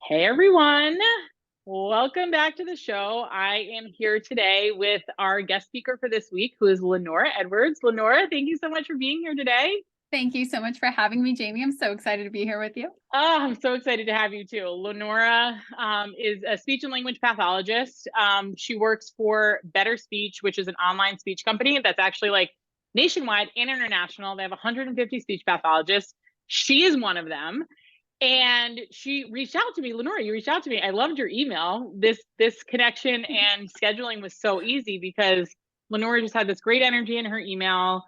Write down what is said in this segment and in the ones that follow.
Hey everyone, welcome back to the show. I am here today with our guest speaker for this week, who is Lenora Edwards. Lenora, thank you so much for being here today. Thank you so much for having me, Jamie. I'm so excited to be here with you. Oh, I'm so excited to have you too. Lenora is a speech and language pathologist. She works for Better Speech, which is an online speech company that's actually like nationwide and international. They have 150 speech pathologists. She is one of them. And she reached out to me. Lenora, you reached out to me. I loved your email. This connection and scheduling was so easy because Lenora just had this great energy in her email.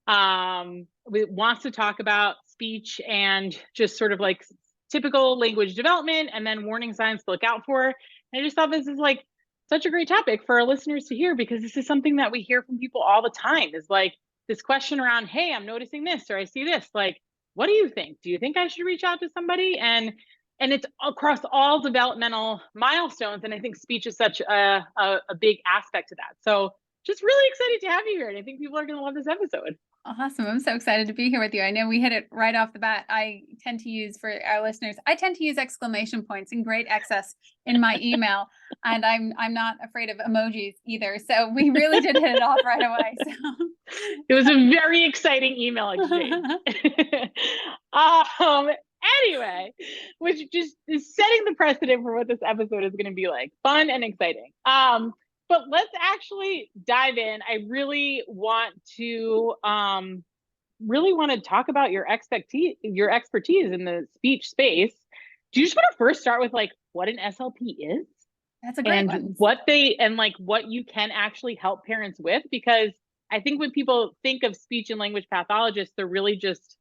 Wants to talk about speech and just sort of like typical language development and then warning signs to look out for. And I just thought this is like such a great topic for our listeners to hear, because this is something that we hear from people all the time, is like this question around, hey, I'm noticing this, or I see this, like, what do you think? Do you think I should reach out to somebody? And it's across all developmental milestones. And I think speech is such a big aspect to that. So just really excited to have you here. And I think people are going to love this episode. Awesome. I'm so excited to be here with you. I know we hit it right off the bat. I tend to use, for our listeners, I tend to use exclamation points in great excess in my email. And I'm not afraid of emojis either. So we really did hit it off right away. So it was a very exciting email exchange. Anyway, which just is setting the precedent for what this episode is going to be like. Fun and exciting. But let's actually dive in. I really want to talk about your expertise in the speech space. Do you just want to first start with like what an SLP is? That's a great one. What you can actually help parents with? Because I think when people think of speech and language pathologists, they're really just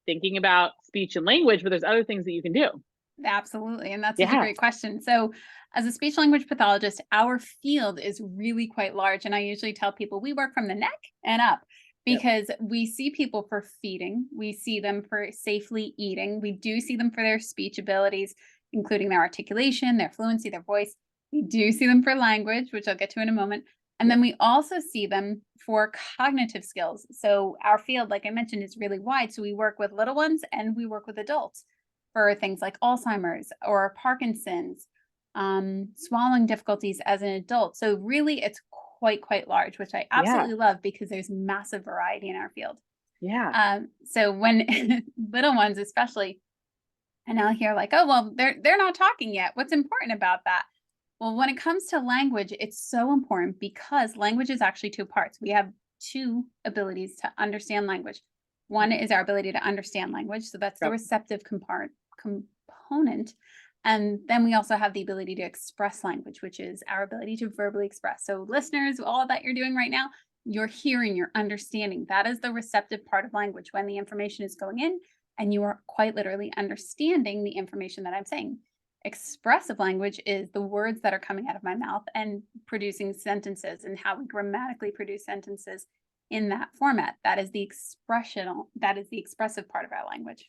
thinking about speech and language, but there's other things that you can do. Absolutely. And that's a great question. So as a speech language pathologist, our field is really quite large. And I usually tell people we work from the neck and up, because we see people for feeding. We see them for safely eating. We do see them for their speech abilities, including their articulation, their fluency, their voice. We do see them for language, which I'll get to in a moment. And then we also see them for cognitive skills. So our field, like I mentioned, is really wide. So we work with little ones and we work with adults for things like Alzheimer's or Parkinson's, swallowing difficulties as an adult. So really it's quite large, which I absolutely love, because there's massive variety in our field. So when little ones especially, and I'll hear like, oh, well, they're not talking yet. What's important about that? Well, when it comes to language, it's so important because language is actually two parts. We have two abilities to understand language. One is our ability to understand language. So that's the receptive component. And then we also have the ability to express language, which is our ability to verbally express. So listeners, all that you're doing right now, you're hearing, you're understanding. That is the receptive part of language, when the information is going in and you are quite literally understanding the information that I'm saying. Expressive language is the words that are coming out of my mouth and producing sentences, and how we grammatically produce sentences in that format. That is the expressive part of our language.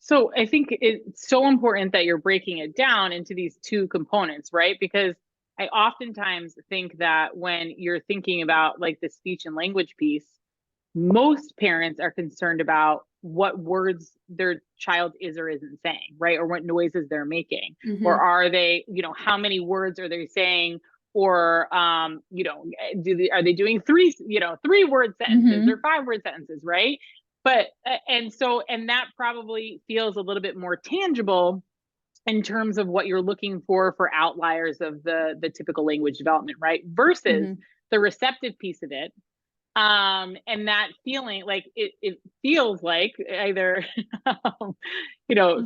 So I think it's so important that you're breaking it down into these two components, right? Because I oftentimes think that when you're thinking about like the speech and language piece, most parents are concerned about what words their child is or isn't saying, right? Or what noises they're making. Or are they, how many words are they saying? Or, are they doing three word sentences or 5 word sentences, right? But, and that probably feels a little bit more tangible in terms of what you're looking for outliers of the typical language development, right? Versus the receptive piece of it. And that feeling, like it feels like either,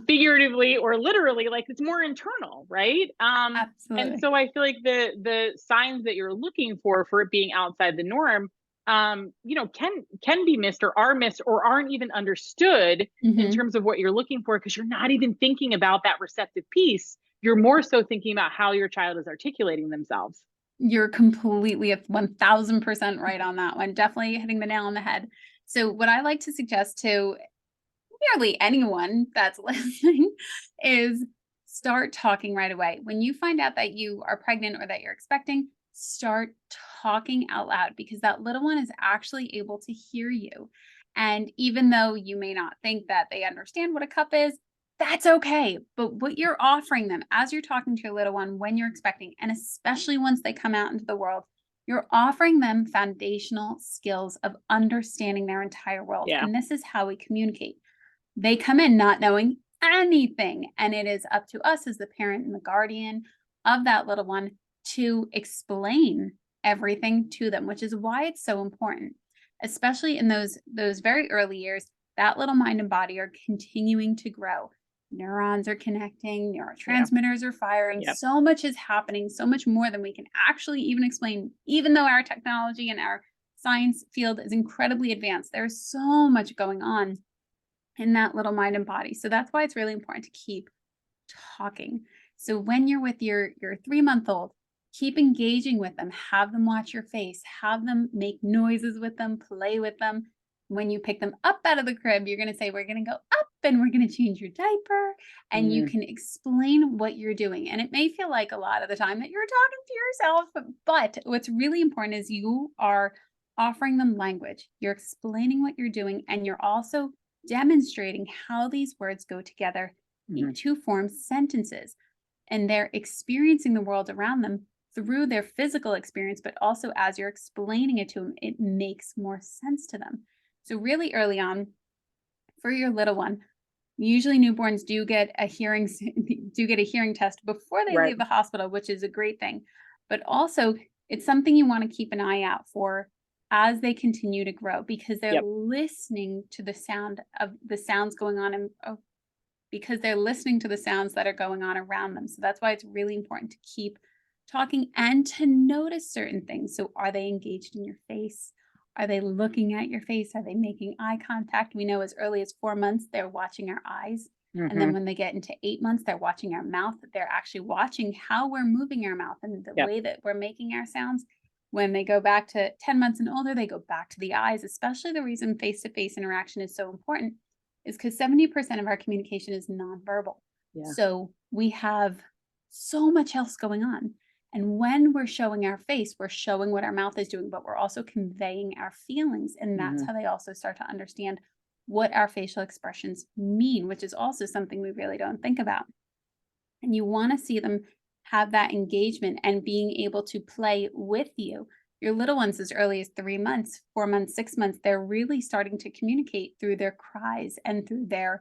figuratively or literally, like it's more internal, right? Absolutely. And so I feel like the signs that you're looking for it being outside the norm, can be missed or are missed or aren't even understood in terms of what you're looking for, because you're not even thinking about that receptive piece. You're more so thinking about how your child is articulating themselves. You're completely 1000% right on that one. Definitely hitting the nail on the head. So what I like to suggest to nearly anyone that's listening is start talking right away. When you find out that you are pregnant or that you're expecting, start talking out loud, because that little one is actually able to hear you. And even though you may not think that they understand what a cup is, that's okay. But what you're offering them as you're talking to your little one when you're expecting, and especially once they come out into the world, you're offering them foundational skills of understanding their entire world. Yeah. And this is how we communicate. They come in not knowing anything, and it is up to us as the parent and the guardian of that little one to explain everything to them, which is why it's so important, especially in those very early years. That little mind and body are continuing to grow. Neurons are connecting, neurotransmitters are firing. So much is happening, so much more than we can actually even explain, even though our technology and our science field is incredibly advanced. There's so much going on in that little mind and body. So that's why it's really important to keep talking. So when you're with your 3-month-old, keep engaging with them, have them watch your face, have them make noises with them, play with them. When you pick them up out of the crib, you're going to say, we're going to go up and we're going to change your diaper. And you can explain what you're doing. And it may feel like a lot of the time that you're talking to yourself, but what's really important is you are offering them language. You're explaining what you're doing, and you're also demonstrating how these words go together to form sentences. And they're experiencing the world around them through their physical experience, but also as you're explaining it to them, it makes more sense to them. So really early on, for your little one, usually newborns do get a hearing test before they leave the hospital, which is a great thing. But also, it's something you want to keep an eye out for as they continue to grow, because they're listening to the sounds going on, because they're listening to the sounds that are going on around them. So that's why it's really important to keep talking and to notice certain things. So are they engaged in your face? Are they looking at your face? Are they making eye contact? We know as early as 4 months, they're watching our eyes. And then when they get into 8 months, they're watching our mouth. They're actually watching how we're moving our mouth and the way that we're making our sounds. When they go back to 10 months and older, they go back to the eyes. Especially the reason face-to-face interaction is so important is because 70% of our communication is nonverbal. So we have so much else going on. And when we're showing our face, we're showing what our mouth is doing, but we're also conveying our feelings. And that's how they also start to understand what our facial expressions mean, which is also something we really don't think about. And you want to see them have that engagement and being able to play with you. Your little ones as early as 3 months, 4 months, 6 months, they're really starting to communicate through their cries and through their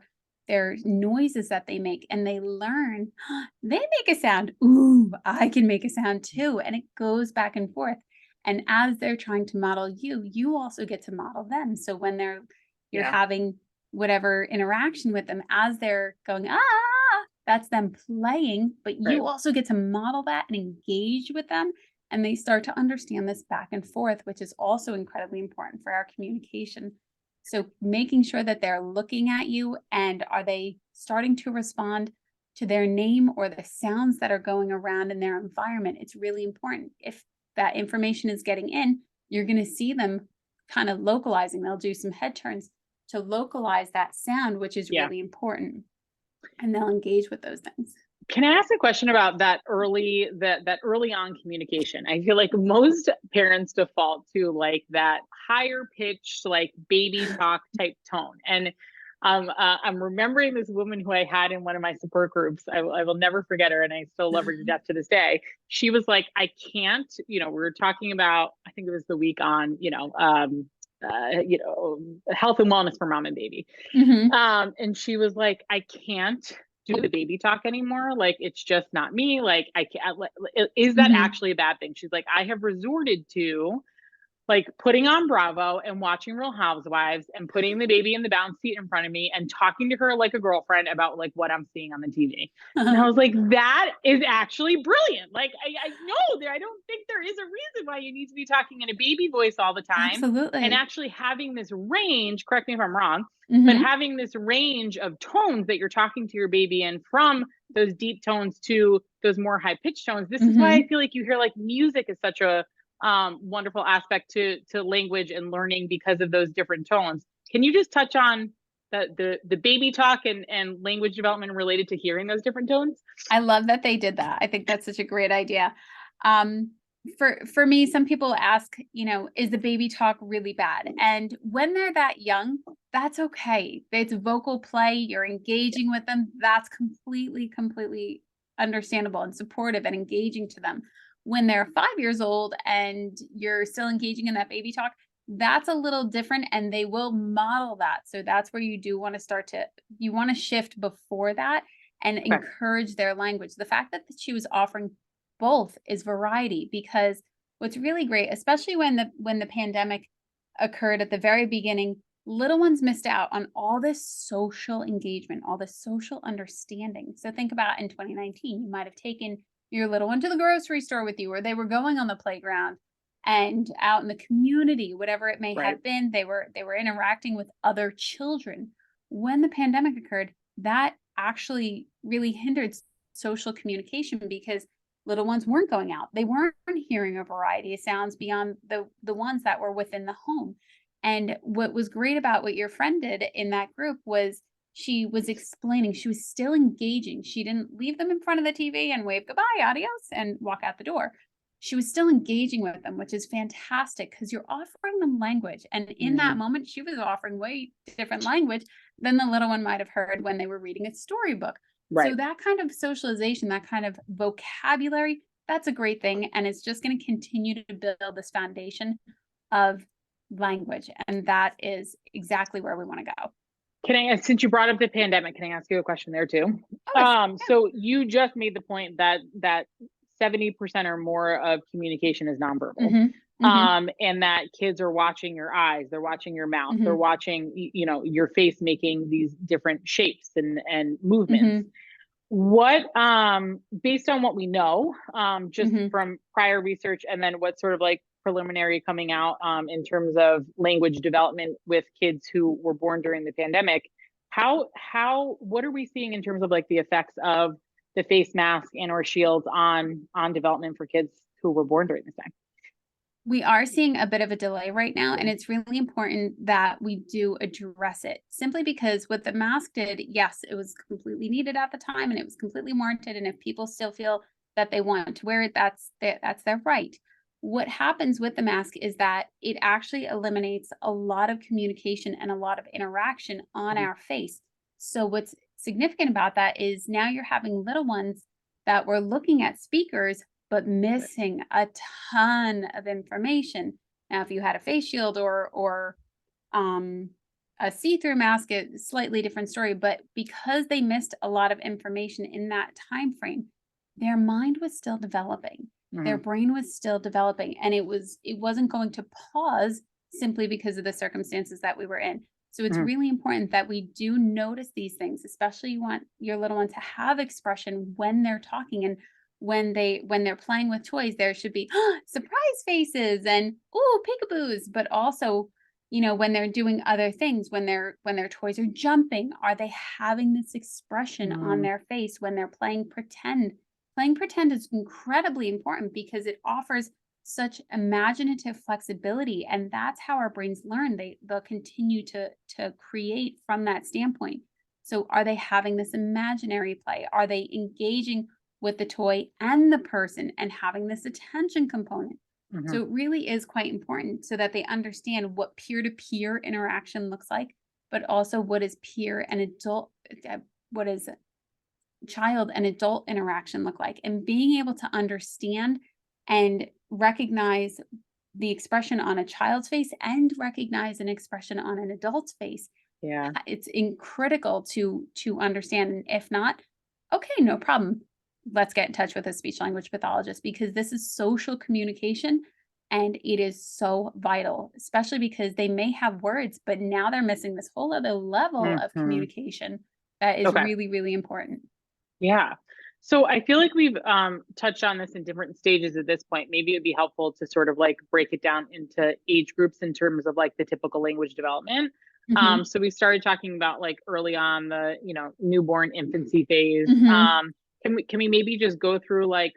noises that they make, and they learn, they make a sound. Ooh, I can make a sound too. And it goes back and forth. And as they're trying to model you, you also get to model them. So when you're having whatever interaction with them, as they're going, that's them playing, but you also get to model that and engage with them. And they start to understand this back and forth, which is also incredibly important for our communication. So making sure that they're looking at you, and are they starting to respond to their name or the sounds that are going around in their environment? It's really important. If that information is getting in, you're going to see them kind of localizing. They'll do some head turns to localize that sound, which is really important. And they'll engage with those things. Can I ask a question about that early on communication? I feel like most parents default to like that higher pitched, like baby talk type tone. And I'm remembering this woman who I had in one of my support groups. I will never forget her, and I still love her to death to this day. She was like, I can't, we were talking about, I think it was the week on, health and wellness for mom and baby. And she was like, I can't do the baby talk anymore. Like, it's just not me. Like, I can't, is that actually a bad thing? She's like, I have resorted to like putting on Bravo and watching Real Housewives and putting the baby in the bounce seat in front of me and talking to her like a girlfriend about like what I'm seeing on the TV. And I was like, that is actually brilliant. Like, I know that I don't think there is a reason why you need to be talking in a baby voice all the time. Absolutely. And actually having this range, correct me if I'm wrong, but having this range of tones that you're talking to your baby in, from those deep tones to those more high pitched tones. This is why I feel like you hear like music is such a wonderful aspect to language and learning because of those different tones. Can you just touch on the baby talk and language development related to hearing those different tones? I love that they did that. I think that's such a great idea. For me, some people ask, is the baby talk really bad? And when they're that young, that's okay. It's vocal play. You're engaging with them. That's completely understandable and supportive and engaging to them. When they're 5 years old and you're still engaging in that baby talk, that's a little different, and they will model that. So that's where you do want to you want to shift before that and encourage their language. The fact that she was offering both is variety, because what's really great, especially when the pandemic occurred at the very beginning, little ones missed out on all this social engagement, all this social understanding. So think about in 2019, you might have taken your little one to the grocery store with you, or they were going on the playground and out in the community, whatever it may have been, they were interacting with other children. When the pandemic occurred, that actually really hindered social communication, because little ones weren't going out. They weren't hearing a variety of sounds beyond the ones that were within the home. And what was great about what your friend did in that group was she was explaining, she was still engaging. She didn't leave them in front of the TV and wave goodbye, adios, and walk out the door. She was still engaging with them, which is fantastic, because you're offering them language. And in that moment, she was offering way different language than the little one might have heard when they were reading a storybook. So that kind of socialization, that kind of vocabulary, that's a great thing. And it's just going to continue to build this foundation of language. And that is exactly where we want to go. Since you brought up the pandemic, can I ask you a question there too? So you just made the point that 70% or more of communication is nonverbal. And that kids are watching your eyes, they're watching your mouth, they're watching, your face making these different shapes and movements. What, based on what we know, just from prior research, and then what sort of like preliminary coming out in terms of language development with kids who were born during the pandemic, what are we seeing in terms of like the effects of the face mask and or shields on development for kids who were born during this time? We are seeing a bit of a delay right now, and it's really important that we do address it, simply because what the mask did, yes, it was completely needed at the time and it was completely warranted. And if people still feel that they want to wear it, that's their right. What happens with the mask is that it actually eliminates a lot of communication and a lot of interaction on our face. So what's significant about that is now you're having little ones that were looking at speakers but missing a ton of information. Now, if you had a face shield or a see-through mask, it's a slightly different story. But because they missed a lot of information in that time frame, their mind was still developing. Their brain was still developing, and it wasn't going to pause simply because of the circumstances that we were in. So it's really important that we do notice these things, especially you want your little one to have expression when they're talking, and when they're playing with toys, there should be surprise faces and peekaboos, but also, when they're doing other things, when their toys are jumping, are they having this expression on their face when they're playing pretend? Playing pretend is incredibly important because it offers such imaginative flexibility, and that's how our brains learn. They'll continue to create from that standpoint. So are they having this imaginary play? Are they engaging with the toy and the person and having this attention component? So it really is quite important so that they understand what peer-to-peer interaction looks like, but also what is peer and adult, what is child and adult interaction look like, and being able to understand and recognize the expression on a child's face and recognize an expression on an adult's face. It's critical to understand. And if not, okay, no problem. Let's get in touch with a speech language pathologist, because this is social communication and it is so vital, especially because they may have words, but now they're missing this whole other level of communication that is really, really important. Yeah. So I feel like we've touched on this in different stages at this point. Maybe it'd be helpful to sort of like break it down into age groups in terms of like the typical language development. So we started talking about like early on the, newborn infancy phase. Can we maybe just go through like,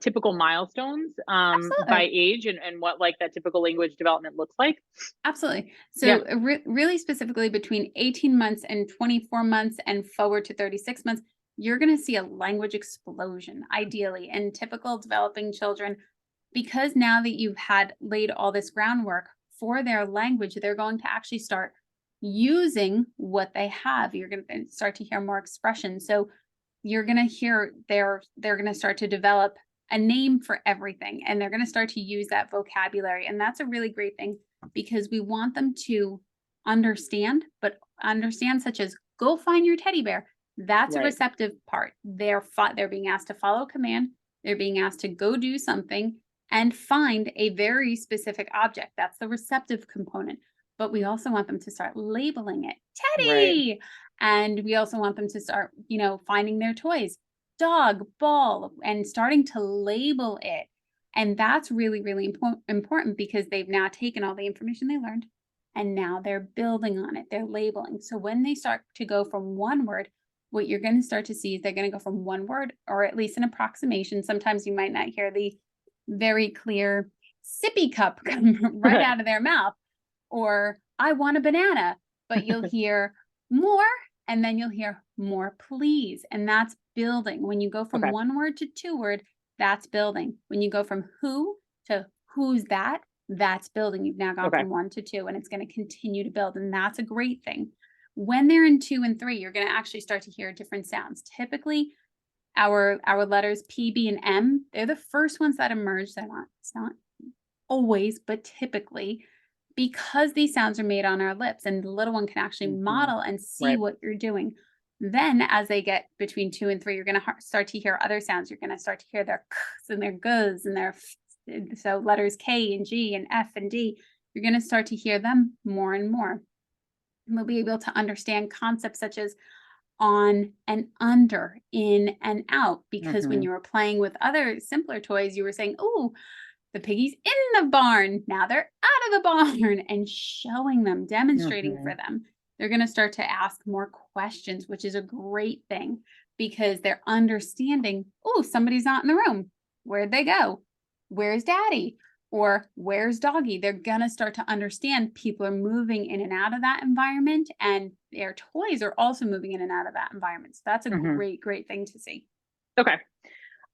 typical milestones by age and what like that typical language development looks like? Absolutely. So really specifically between 18 months and 24 months and forward to 36 months, you're going to see a language explosion, ideally, in typical developing children, because now that you've had laid all this groundwork for their language, they're going to actually start using what they have. You're going to start to hear more expression. So you're going to hear they're going to start to develop a name for everything, and they're going to start to use that vocabulary. And that's a really great thing, because we want them to understand, but understand such as go find your teddy bear. That's a receptive part. They're being asked to follow a command. They're being asked to go do something and find a very specific object. That's the receptive component. But we also want them to start labeling it. Teddy! And we also want them to start, finding their toys. Dog, ball, and starting to label it. And that's really, really important, because they've now taken all the information they learned and now they're building on it. They're labeling. So when they start to go from one word, what you're going to start to see is they're going to go from one word, or at least an approximation. Sometimes you might not hear the very clear sippy cup come right out of their mouth, or I want a banana, but you'll hear more, and then you'll hear more, please. And that's building. When you go from one word to two word, that's building. When you go from who to who's that, that's building. You've now gone from 1 to 2, and it's going to continue to build. And that's a great thing. When they're in 2 and 3, you're going to actually start to hear different sounds. Typically, our letters P, B, and M, they're the first ones that emerge. It's not always, but typically, because these sounds are made on our lips, and the little one can actually model and see what you're doing. Then as they get between 2 and 3, you're going to start to hear other sounds. You're going to start to hear their k's and their g's and their so letters K and G and F and D. You're going to start to hear them more and more. And they'll be able to understand concepts such as on and under, in and out, because when you were playing with other simpler toys, you were saying, oh, the piggy's in the barn. Now they're out of the barn, and showing them, demonstrating for them. They're going to start to ask more questions, which is a great thing, because they're understanding, oh, somebody's not in the room. Where'd they go? Where's daddy? Or where's doggy? They're going to start to understand people are moving in and out of that environment, and their toys are also moving in and out of that environment. So that's a great, great thing to see. Okay.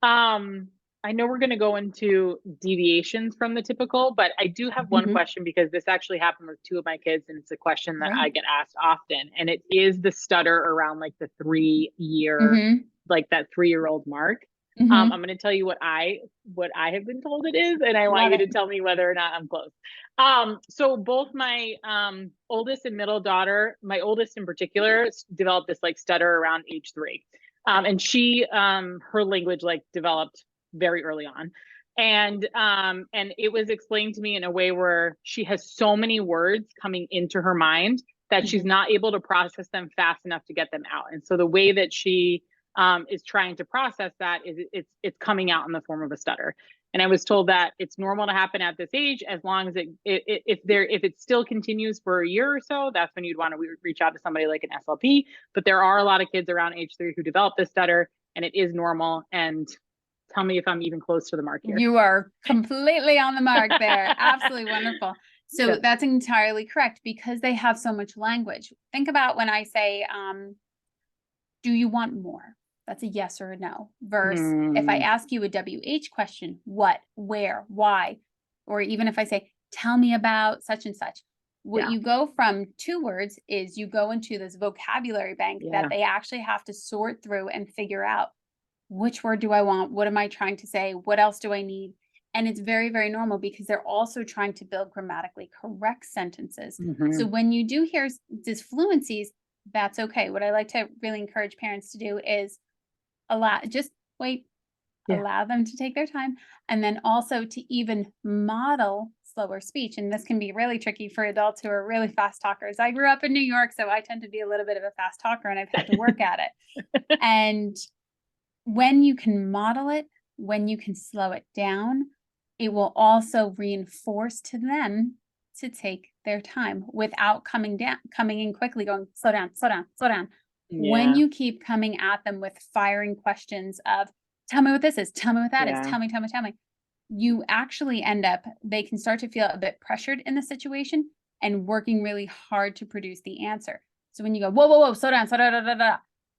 I know we're going to go into deviations from the typical, but I do have one question, because this actually happened with 2 of my kids, and it's a question that I get asked often, and it is the stutter around like the 3-year, like that 3-year-old mark. I'm going to tell you what I have been told it is, and I want you to tell me whether or not I'm close. So both my oldest and middle daughter, my oldest in particular, developed this like stutter around age 3, and she her language like developed very early on, and it was explained to me in a way where she has so many words coming into her mind that she's not able to process them fast enough to get them out. And so the way that she is trying to process that is it's coming out in the form of a stutter. And I was told that it's normal to happen at this age, as long as if it still continues for a year or so, that's when you'd want to reach out to somebody like an SLP. But there are a lot of kids around age 3 who develop this stutter, and it is normal. And tell me if I'm even close to the mark here. You are completely on the mark there. Absolutely wonderful. So that's entirely correct, because they have so much language. Think about when I say, do you want more? That's a yes or a no. Versus if I ask you a WH question, what, where, why? Or even if I say, tell me about such and such. What you go from 2 words is you go into this vocabulary bank that they actually have to sort through and figure out, which word do I want? What am I trying to say? What else do I need? And it's very, very normal, because they're also trying to build grammatically correct sentences. So when you do hear these fluencies, that's okay. What I like to really encourage parents to do is allow them to take their time, and then also to even model slower speech. And this can be really tricky for adults who are really fast talkers. I grew up in New York, so I tend to be a little bit of a fast talker, and I've had to work at it. And when you can model it, when you can slow it down, it will also reinforce to them to take their time without coming in quickly, going, slow down, slow down, slow down. When you keep coming at them with firing questions of, tell me what this is, tell me what that is, tell me, you actually end up, they can start to feel a bit pressured in the situation and working really hard to produce the answer. So when you go, whoa, whoa, whoa, slow down, slow down,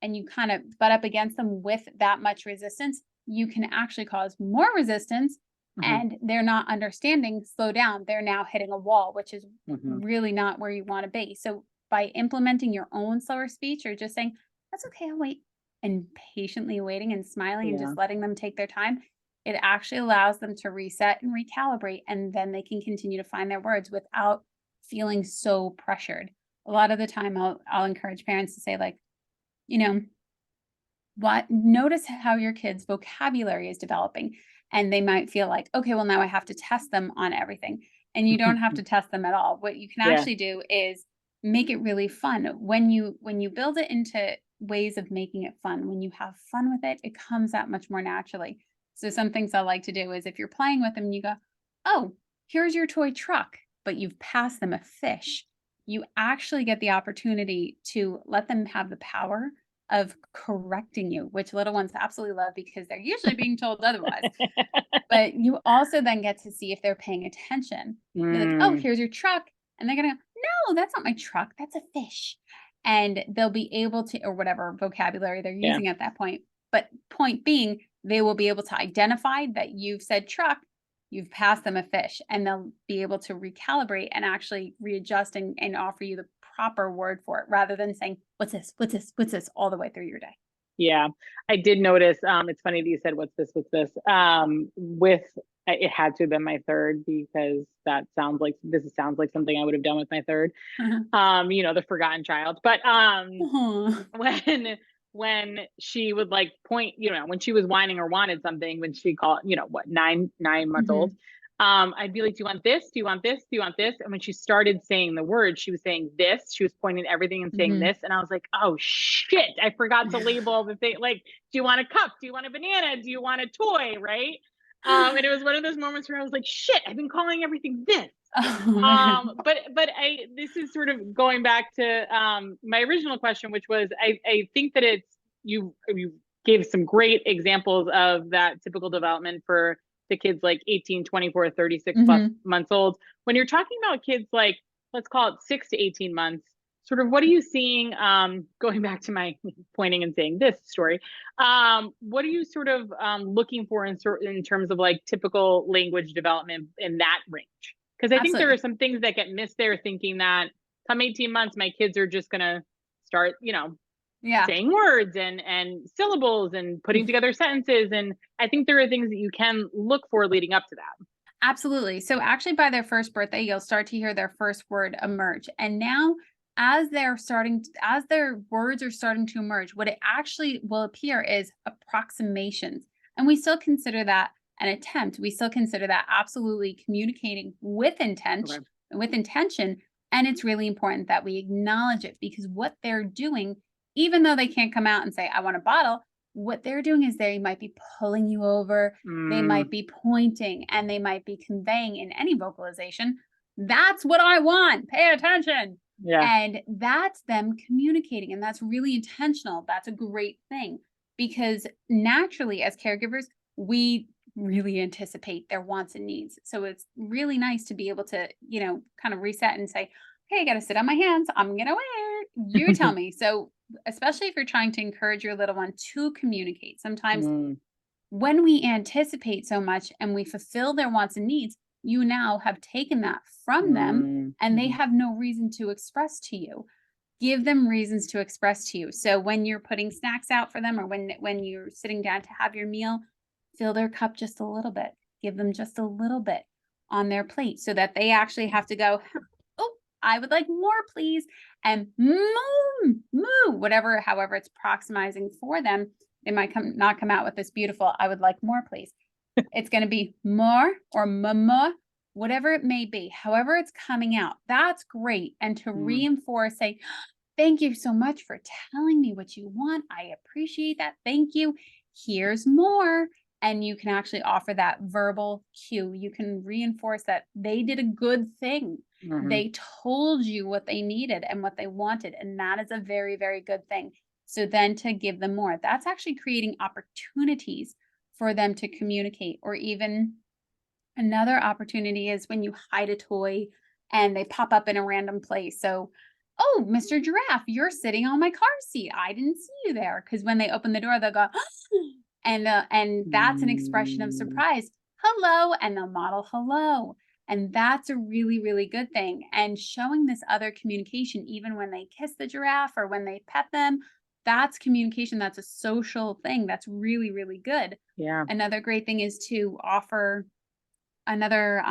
and you kind of butt up against them with that much resistance, you can actually cause more resistance, and they're not understanding, slow down. They're now hitting a wall, which is really not where you want to be. So by implementing your own slower speech, or just saying, that's okay, I'll wait, and patiently waiting and smiling and just letting them take their time, it actually allows them to reset and recalibrate, and then they can continue to find their words without feeling so pressured. A lot of the time I'll encourage parents to say, like, you know, notice how your kid's vocabulary is developing. And they might feel like, okay, well, now I have to test them on everything. And you don't have to test them at all. What you can actually do is make it really fun. When you build it into ways of making it fun, when you have fun with it, it comes out much more naturally. So some things I like to do is, if you're playing with them and you go, oh, here's your toy truck, but you've passed them a fish, you actually get the opportunity to let them have the power of correcting you, which little ones absolutely love because they're usually being told otherwise. But you also then get to see if they're paying attention. You're like, oh, here's your truck. And they're going to go, no, that's not my truck. That's a fish. And they'll be able to, or whatever vocabulary they're using at that point. But point being, they will be able to identify that you've said truck, you've passed them a fish, and they'll be able to recalibrate and actually readjust and offer you the proper word for it, rather than saying, what's this, what's this, what's this, all the way through your day. Yeah, I did notice, it's funny that you said, what's this, with, it had to have been my third, because sounds like something I would have done with my third, the forgotten child. But when she would like point, when she was whining or wanted something, when she called, 9 months old, I'd be like, do you want this? Do you want this? Do you want this? And when she started saying the word, she was saying this, she was pointing everything and saying this. And I was like, oh shit, I forgot to label the thing. Like, do you want a cup? Do you want a banana? Do you want a toy? Right. And it was one of those moments where I was like, shit, I've been calling everything this. But this is sort of going back to my original question, which was, I think that you gave some great examples of that typical development for the kids like 18, 24, 36 plus months old. When you're talking about kids like, let's call it 6 to 18 months, sort of what are you seeing, going back to my pointing and saying this story, what are you sort of looking for in terms of like typical language development in that range? Because I think there are some things that get missed there, thinking that come 18 months, my kids are just going to start, saying words and syllables and putting together sentences. And I think there are things that you can look for leading up to that. Absolutely. So actually by their first birthday, you'll start to hear their first word emerge. And now as their words are starting to emerge, what it actually will appear is approximations. And we still consider that an attempt. We still consider that absolutely communicating with intent, with intention. And it's really important that we acknowledge it, because what they're doing, even though they can't come out and say, I want a bottle, what they're doing is they might be pulling you over, they might be pointing, and they might be conveying in any vocalization, that's what I want, pay attention. And that's them communicating, and that's really intentional. That's a great thing, because naturally as caregivers, we really anticipate their wants and needs. So it's really nice to be able to, kind of reset and say, okay, I got to sit on my hands. I'm going to wait. You tell me. So especially if you're trying to encourage your little one to communicate, sometimes when we anticipate so much and we fulfill their wants and needs, you now have taken that from them, and they have no reason to express to you. Give them reasons to express to you. So when you're putting snacks out for them, or when you're sitting down to have your meal, fill their cup just a little bit. Give them just a little bit on their plate, so that they actually have to go, oh, I would like more, please. And moo, however it's proximizing for them. They might not come out with this beautiful, I would like more, please. It's going to be more or mama, whatever it may be, however it's coming out. That's great. And to reinforce, say, thank you so much for telling me what you want. I appreciate that. Thank you. Here's more. And you can actually offer that verbal cue. You can reinforce that they did a good thing. They told you what they needed and what they wanted. And that is a very, very good thing. So then to give them more, that's actually creating opportunities for them to communicate. Or even another opportunity is when you hide a toy and they pop up in a random place. So oh, Mr. Giraffe, you're sitting on my car seat. I didn't see you there. Because when they open the door, they'll go, and that's an expression of Mm, surprise. Hello, and they'll model hello. And that's a really, really good thing. And showing this other communication, even when they kiss the giraffe or when they pet them, that's communication. That's a social thing. That's really, really good. yeah. Another great thing is to offer another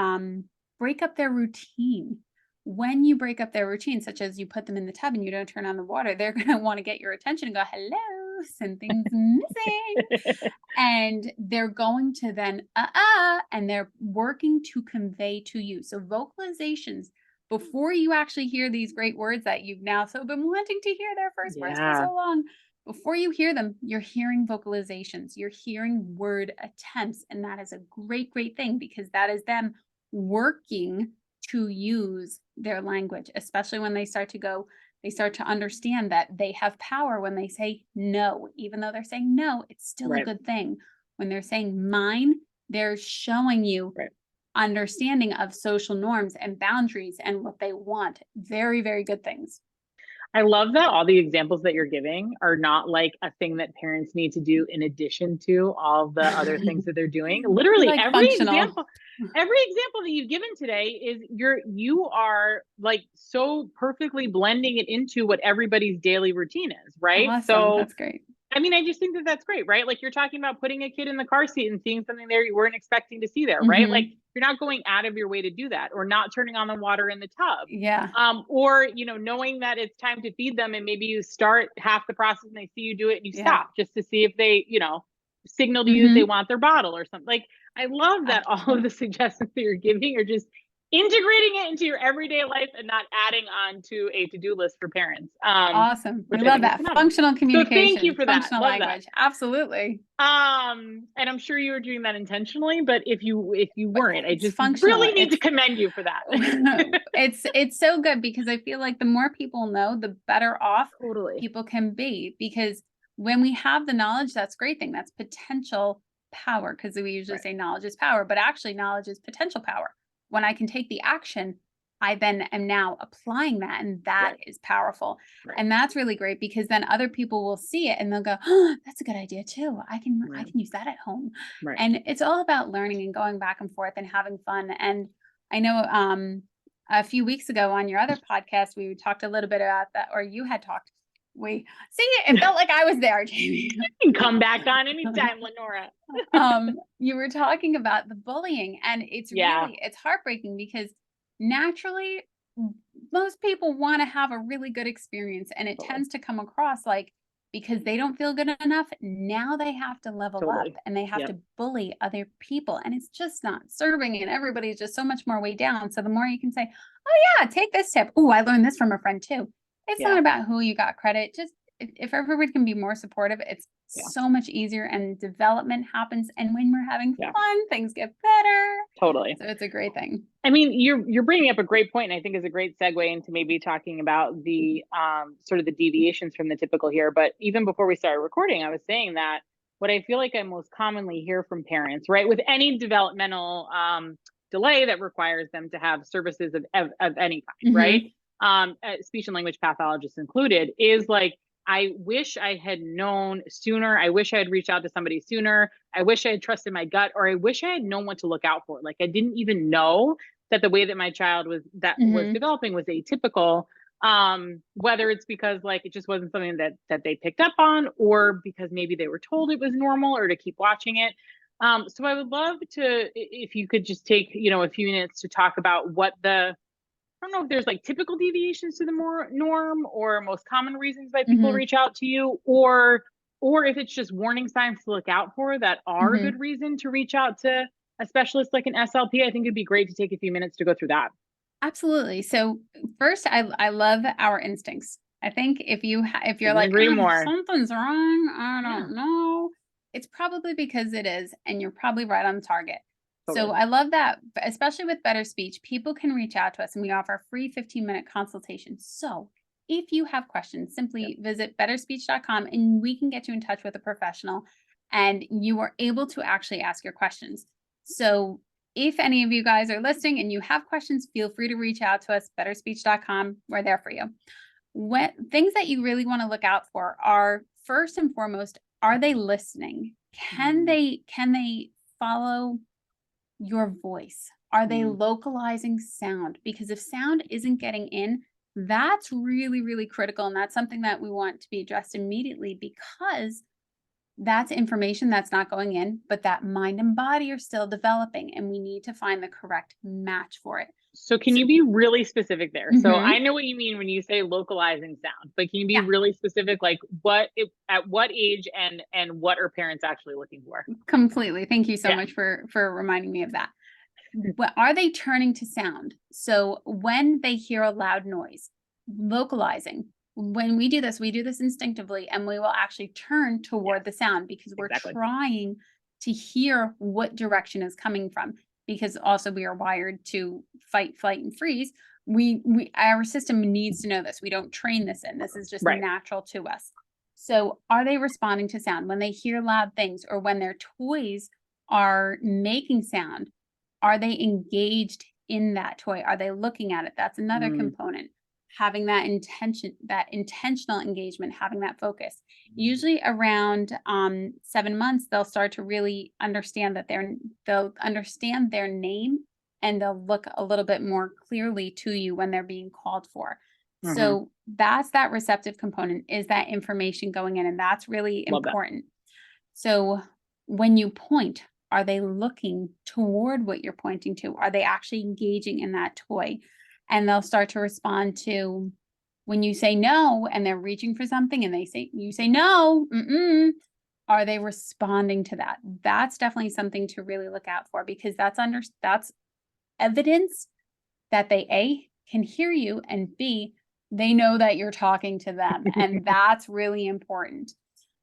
break up their routine. When you break up their routine, such as you put them in the tub and you don't turn on the water, they're going to want to get your attention and go, hello, something's missing. And they're going to then, and they're working to convey to you. So vocalizations, before you actually hear these great words that you've now so been wanting to hear their first words for so long, before you hear them, you're hearing vocalizations, you're hearing word attempts. And that is a great, great thing because that is them working to use their language, especially when they start to understand that they have power when they say no. Even though they're saying no, it's still a good thing. When they're saying mine, they're showing you understanding of social norms and boundaries and what they want. Very, very good things. I love that all the examples that you're giving are not like a thing that parents need to do in addition to all the other things that they're doing. Literally like every functional. example that you've given today is you are like so perfectly blending it into what everybody's daily routine is, right? Awesome. So that's great. I mean, I just think that that's great, right? Like you're talking about putting a kid in the car seat and seeing something there you weren't expecting to see there, right? Like you're not going out of your way to do that, or not turning on the water in the tub. Yeah. Or, knowing that it's time to feed them and maybe you start half the process and they see you do it and you stop just to see if they, signal to you if they want their bottle or something. Like, I love that all of the suggestions that you're giving are just integrating it into your everyday life and not adding on to a to-do list for parents. Awesome. We love that. Functional communication. So thank you for that. Functional Love language. that. Absolutely. And I'm sure you were doing that intentionally, but if you weren't, I just really need to commend you for that. It's so good because I feel like the more people know, the better off people can be. Because when we have the knowledge, that's a great thing. That's potential power, because we usually say knowledge is power, but actually knowledge is potential power. When I can take the action, I then am now applying that, and that is powerful. And that's really great because then other people will see it and they'll go, oh, that's a good idea too. I can use that at home. And it's all about learning and going back and forth and having fun. And I know a few weeks ago on your other podcast, we talked a little bit about that, or you had talked. It felt like I was there, Jamie. You can come back on anytime, Lenora. You were talking about the bullying, and it's really, it's heartbreaking because naturally most people want to have a really good experience, and it tends to come across like, because they don't feel good enough, now they have to level up and they have to bully other people, and it's just not serving, and everybody's just so much more way down. So the more you can say, oh yeah, take this tip. Oh, I learned this from a friend too. It's not about who you got credit. Just if everybody can be more supportive, it's so much easier, and development happens. And when we're having fun, things get better. Totally. So it's a great thing. I mean, you're bringing up a great point, and I think is a great segue into maybe talking about the sort of the deviations from the typical here. But even before we started recording, I was saying that what I feel like I most commonly hear from parents, right, with any developmental delay that requires them to have services of any kind, right? Speech and language pathologists included, is like, I wish I had known sooner. I wish I had reached out to somebody sooner. I wish I had trusted my gut, or I wish I had known what to look out for. Like, I didn't even know that the way that my child was developing was atypical. Whether it's because like it just wasn't something that they picked up on, or because maybe they were told it was normal, or to keep watching it. So I would love to, if you could just take, a few minutes to talk about what I don't know if there's like typical deviations to the norm or most common reasons why people reach out to you, or if it's just warning signs to look out for that are a good reason to reach out to a specialist like an SLP. I think it'd be great to take a few minutes to go through that. Absolutely. So first, I love our instincts. I think if you're like, something's wrong, I don't know, it's probably because it is, and you're probably right on target. So I love that, especially with Better Speech, people can reach out to us, and we offer a free 15-minute consultation. So if you have questions, simply visit betterspeech.com and we can get you in touch with a professional, and you are able to actually ask your questions. So if any of you guys are listening and you have questions, feel free to reach out to us, betterspeech.com. We're there for you. things that you really want to look out for are, first and foremost, are they listening? Can they follow your voice? Are they localizing sound? Because if sound isn't getting in, that's really, really critical. And that's something that we want to be addressed immediately, because that's information that's not going in, but that mind and body are still developing, and we need to find the correct match for it. So can you be really specific there? So I know what you mean when you say localizing sound, but can you be really specific, like at what age and what are parents actually looking for? Completely. Thank you so much for reminding me of that. What are they turning to sound? So when they hear a loud noise, localizing. When we do this instinctively, and we will actually turn toward the sound, because we're trying to hear what direction is coming from. Because also we are wired to fight, flight, and freeze. Our system needs to know this. We don't train this in. This is just natural to us. So are they responding to sound? When they hear loud things, or when their toys are making sound, are they engaged in that toy? Are they looking at it? That's another component. Having that intentional engagement, having that focus. Usually around 7 months, they'll start to really understand that they'll understand their name, and they'll look a little bit more clearly to you when they're being called for. So that's that receptive component, is that information going in, and that's really important. So when you point, are they looking toward what you're pointing to? Are they actually engaging in that toy? And they'll start to respond to when you say no, and they're reaching for something, and you say no, are they responding to that? That's definitely something to really look out for, because that's evidence that they A, can hear you, and B, they know that you're talking to them. And that's really important.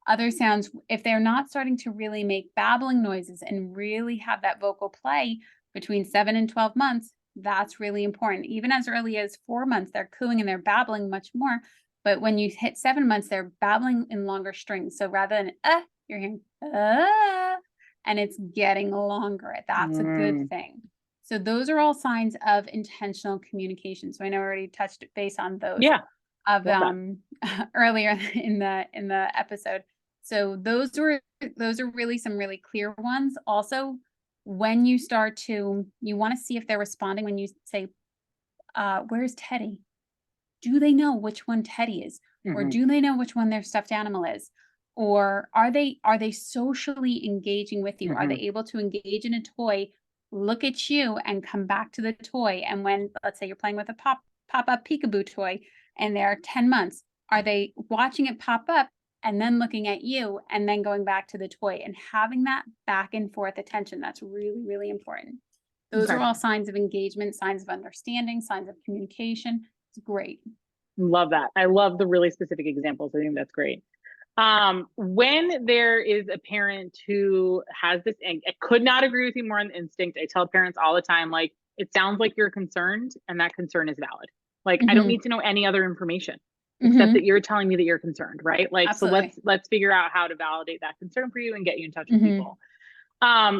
Other sounds, if they're not starting to really make babbling noises and really have that vocal play between 7 and 12 months, that's really important. Even as early as 4 months, they're cooing and they're babbling much more. But when you hit 7 months, they're babbling in longer strings. So rather than you're hearing and it's getting longer. That's a good thing. So those are all signs of intentional communication. So I know I already touched base on those earlier in the episode. So those are really some really clear ones. Also, when you start to, you want to see if they're responding when you say, where's Teddy? Do they know which one Teddy is? Or do they know which one their stuffed animal is? Or are they socially engaging with you? Are they able to engage in a toy, look at you, and come back to the toy? And when, let's say you're playing with a pop-up peekaboo toy and they're 10 months, are they watching it pop up and then looking at you and then going back to the toy, and having that back and forth attention? That's really, really important. Those are all signs of engagement, signs of understanding, signs of communication. It's great. Love that. I love the really specific examples. I think that's great. When there is a parent who has this, and I could not agree with you more on the instinct. I tell parents all the time, like, it sounds like you're concerned, and that concern is valid. Like, I don't need to know any other information except that you're telling me that you're concerned, right? Like, absolutely. So let's figure out how to validate that concern for you and get you in touch with people.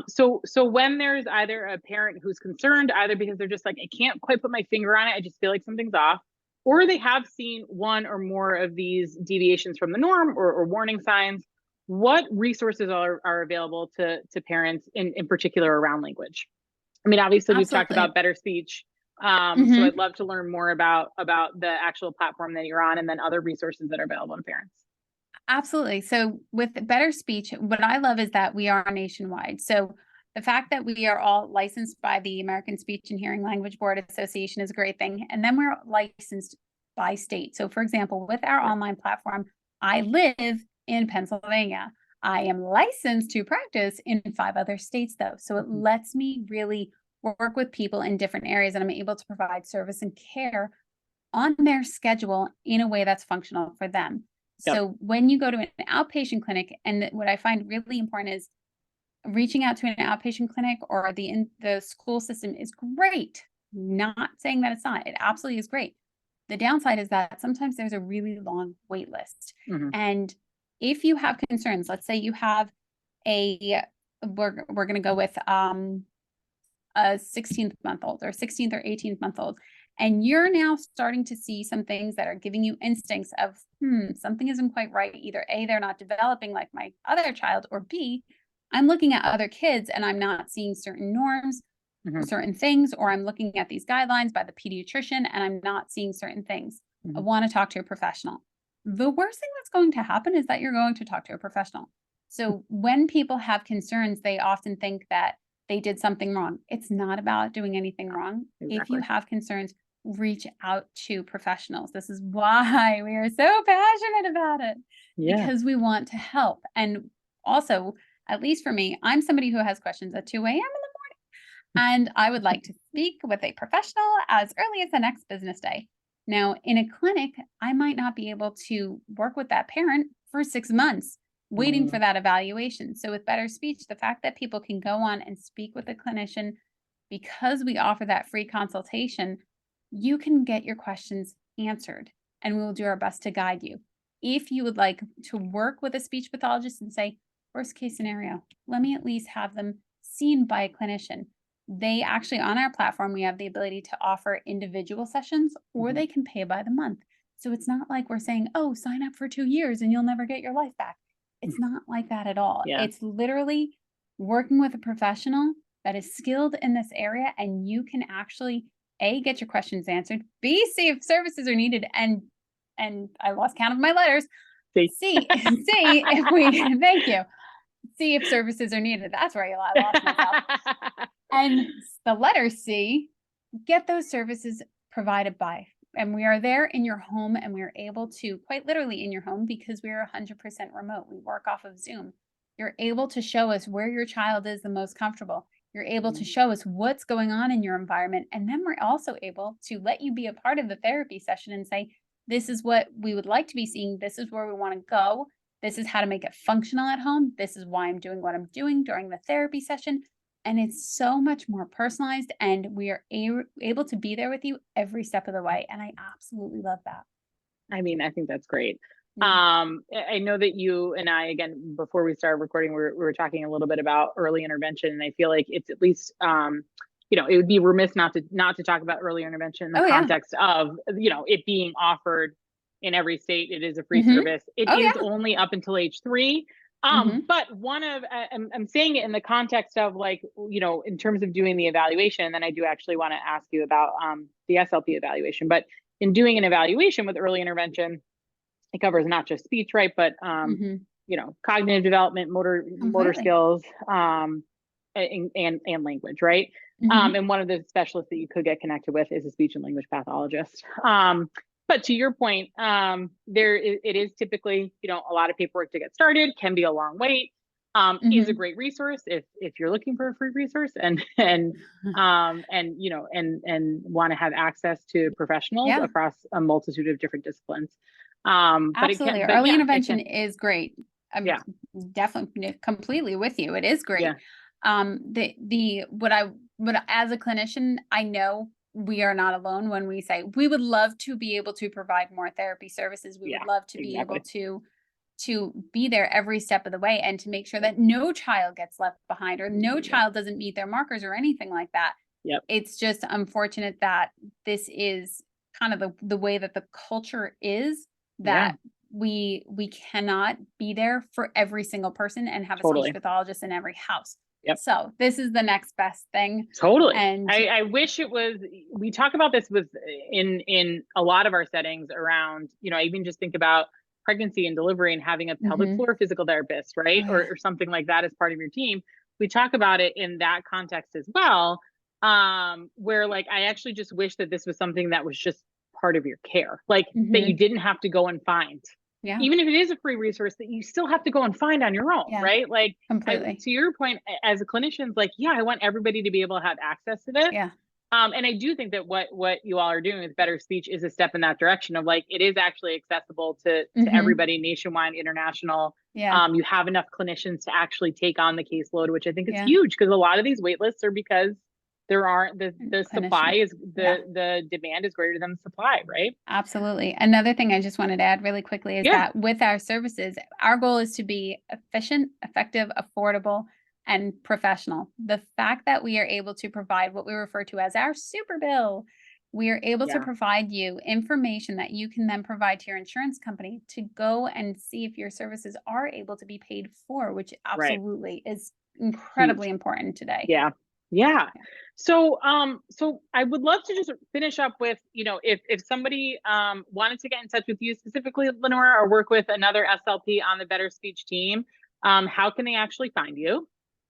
So when there's either a parent who's concerned, either because they're just like, I can't quite put my finger on it, I just feel like something's off, or they have seen one or more of these deviations from the norm or warning signs, what resources are available to parents in particular around language? I mean, obviously we've talked about Better Speech. So I'd love to learn more about the actual platform that you're on, and then other resources that are available to parents. Absolutely. So with Better Speech, what I love is that we are nationwide. So the fact that we are all licensed by the American Speech and Hearing Language Board Association is a great thing. And then we're licensed by state. So for example, with our online platform, I live in Pennsylvania. I am licensed to practice in 5 other states though. So it lets me really work with people in different areas, and I'm able to provide service and care on their schedule in a way that's functional for them. So when you go to an outpatient clinic, and what I find really important is reaching out to an outpatient clinic or the school system is great. Not saying that it's not. It absolutely is great. The downside is that sometimes there's a really long wait list. And if you have concerns, let's say you have we're going to go with a 16th month old or 16th or 18th month old, And you're now starting to see some things that are giving you instincts of, something isn't quite right. Either A, they're not developing like my other child, or B, I'm looking at other kids and I'm not seeing certain norms or certain things, or I'm looking at these guidelines by the pediatrician and I'm not seeing certain things. I want to talk to a professional. The worst thing that's going to happen is that you're going to talk to a professional. So when people have concerns, they often think that they did something wrong. It's not about doing anything wrong. Exactly. If you have concerns, reach out to professionals. This is why we are so passionate about it, because we want to help. And also, at least for me, I'm somebody who has questions at 2 a.m. in the morning, and I would like to speak with a professional as early as the next business day. Now, in a clinic, I might not be able to work with that parent for 6 months waiting for that evaluation. So with Better Speech, the fact that people can go on and speak with a clinician, because we offer that free consultation, you can get your questions answered, and we will do our best to guide you. If you would like to work with a speech pathologist and say, worst case scenario, let me at least have them seen by a clinician. They actually, on our platform, we have the ability to offer individual sessions, or they can pay by the month. So it's not like we're saying, oh, sign up for 2 years and you'll never get your life back. It's not like that at all. It's literally working with a professional that is skilled in this area, and you can actually A, get your questions answered, B, see if services are needed, and I lost count of my letters. C if we thank you. See if services are needed. That's where I lost myself. And the letter C, get those services provided by. And we are there in your home, and we are able to, quite literally in your home, because we are 100% remote. We work off of Zoom. You're able to show us where your child is the most comfortable. You're able to show us what's going on in your environment. And then we're also able to let you be a part of the therapy session and say, this is what we would like to be seeing. This is where we want to go. This is how to make it functional at home. This is why I'm doing what I'm doing during the therapy session. And it's so much more personalized, and we are able to be there with you every step of the way. And I absolutely love that. I mean, I think that's great. I know that you and I, again, before we started recording, we were talking a little bit about early intervention, and I feel like it's at least, it would be remiss not to talk about early intervention in the context of, it being offered in every state. It is a free service. It is only up until age 3. But I'm saying it in the context of, like, in terms of doing the evaluation, and then I do actually want to ask you about the SLP evaluation. But in doing an evaluation with early intervention, it covers not just speech, right? But cognitive development, motor skills, and language, right? And one of the specialists that you could get connected with is a speech and language pathologist. But to your point, it is typically, a lot of paperwork to get started, can be a long wait. Is a great resource if you're looking for a free resource and want to have access to professionals across a multitude of different disciplines. Absolutely, early intervention is great. I'm definitely completely with you. It is great. What as a clinician, I know we are not alone when we say we would love to be able to provide more therapy services. We would love to be able to be there every step of the way, and to make sure that no child gets left behind, or no child doesn't meet their markers or anything like that. It's just unfortunate that this is kind of the way that the culture is, that we cannot be there for every single person and have a speech pathologist in every house. So this is the next best thing. And I wish it was. We talk about this in a lot of our settings around, I even just think about pregnancy and delivery and having a pelvic floor physical therapist, right? Or something like that as part of your team. We talk about it in that context as well, where, like, I actually just wish that this was something that was just part of your care, like that you didn't have to go and find. Even if it is a free resource, that you still have to go and find on your own, right? Like, to your point, as a clinician, like, I want everybody to be able to have access to this. And I do think that what you all are doing with Better Speech is a step in that direction of, like, it is actually accessible to everybody, nationwide, international. You have enough clinicians to actually take on the caseload, which I think is huge, because a lot of these wait lists are because there aren't the supply is the demand is greater than the supply, right? Absolutely. Another thing I just wanted to add really quickly is that with our services, our goal is to be efficient, effective, affordable, and professional. The fact that we are able to provide what we refer to as our super bill we are able to provide you information that you can then provide to your insurance company to go and see if your services are able to be paid for, which absolutely is incredibly important today. Yeah. So, so I would love to just finish up with, if somebody wanted to get in touch with you specifically, Lenora, or work with another SLP on the Better Speech team, how can they actually find you?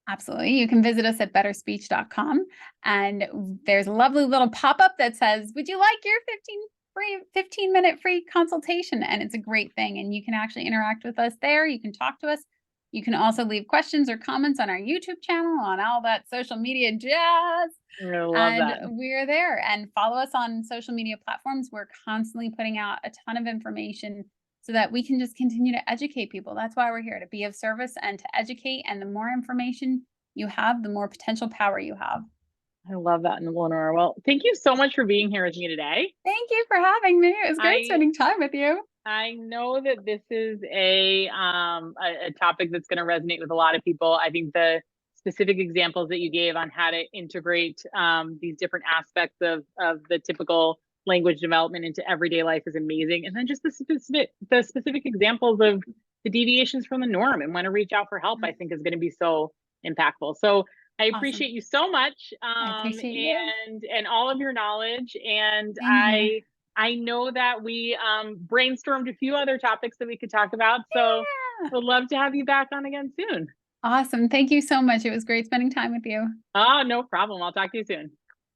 Absolutely. You can visit us at betterspeech.com, and there's a lovely little pop-up that says, would you like your 15-minute free consultation? And it's a great thing. And you can actually interact with us there. You can talk to us. You can also leave questions or comments on our YouTube channel, on all that social media jazz. I love that. We're there. And follow us on social media platforms. We're constantly putting out a ton of information so that we can just continue to educate people. That's why we're here, to be of service and to educate. And the more information you have, the more potential power you have. I love that, Lenora. Well, thank you so much for being here with me today. Thank you for having me. It was great spending time with you. I know that this is a topic that's going to resonate with a lot of people. I think the specific examples that you gave on how to integrate these different aspects of the typical language development into everyday life is amazing. And then just the specific examples of the deviations from the norm and when to reach out for help, I think is going to be so impactful. So I appreciate you so much, I appreciate you. and all of your knowledge. And I know that we brainstormed a few other topics that we could talk about. So we'd love to have you back on again soon. Awesome. Thank you so much. It was great spending time with you. Oh, no problem. I'll talk to you soon.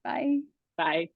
Bye. Bye.